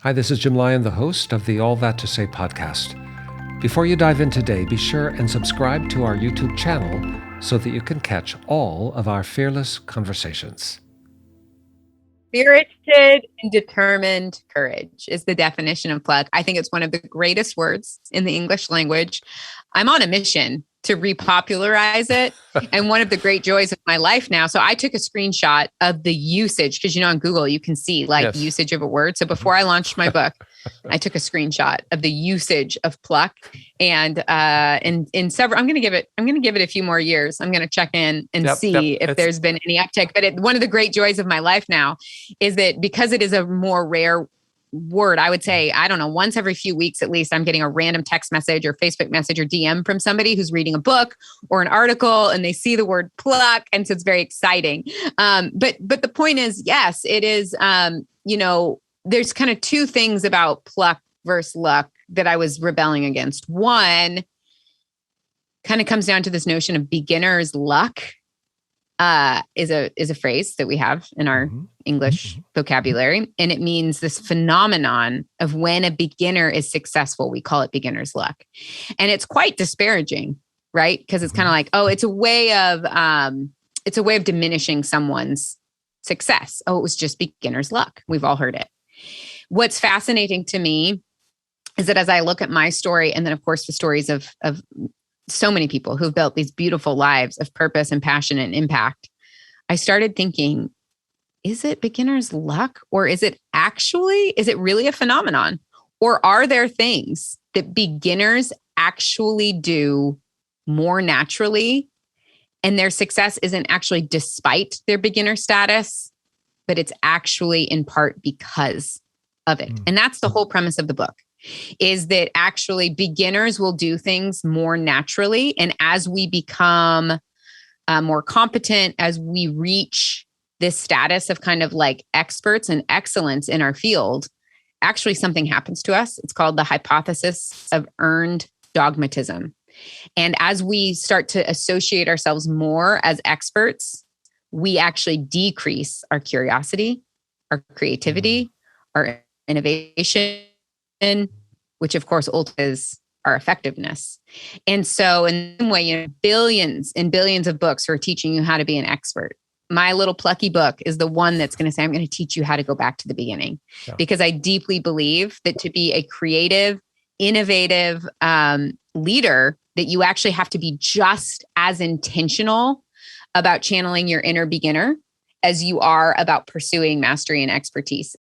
Hi, this is Jim Lyon, the host of the All That to Say podcast. Before you dive in today, be sure and subscribe to our YouTube channel so that you can catch all of our fearless conversations. Spirited and determined courage is the definition of pluck. I think it's one of the greatest words in the English language. I'm on a mission to repopularize it. And one of the great joys of my life now. So I took a screenshot of the usage because, on Google, you can see usage of a word. So before I launched my book, I took a screenshot of the usage of pluck. And in several, I'm going to give it a few more years. I'm going to check in and see if there's been any uptick. But one of the great joys of my life now is that because it is a more rare word, I would say, I don't know, once every few weeks at least, I'm getting a random text message or Facebook message or DM from somebody who's reading a book or an article and they see the word pluck. And so it's very exciting. But the point is, yes, it is, there's kind of two things about pluck versus luck that I was rebelling against. One kind of comes down to this notion of beginner's luck. Is a phrase that we have in our English vocabulary. And it means this phenomenon of when a beginner is successful, we call it beginner's luck. And it's quite disparaging, right? Because it's kind of like, it's a way of diminishing someone's success. Oh, it was just beginner's luck. We've all heard it. What's fascinating to me is that as I look at my story, and then of course the stories of so many people who've built these beautiful lives of purpose and passion and impact, I started thinking, is it beginner's luck or is it really a phenomenon? Or are there things that beginners actually do more naturally and their success isn't actually despite their beginner status, but it's actually in part because of it? And that's the whole premise of the book. Is that actually beginners will do things more naturally. And as we become more competent, as we reach this status of kind of like experts and excellence in our field, actually something happens to us. It's called the hypothesis of earned dogmatism. And as we start to associate ourselves more as experts, we actually decrease our curiosity, our creativity, our innovation, which of course ultimately is our effectiveness. And so in the same way, billions and billions of books are teaching you how to be an expert. My little plucky book is the one that's going to say, I'm going to teach you how to go back to the beginning, because I deeply believe that to be a creative, innovative leader, that you actually have to be just as intentional about channeling your inner beginner as you are about pursuing mastery and expertise.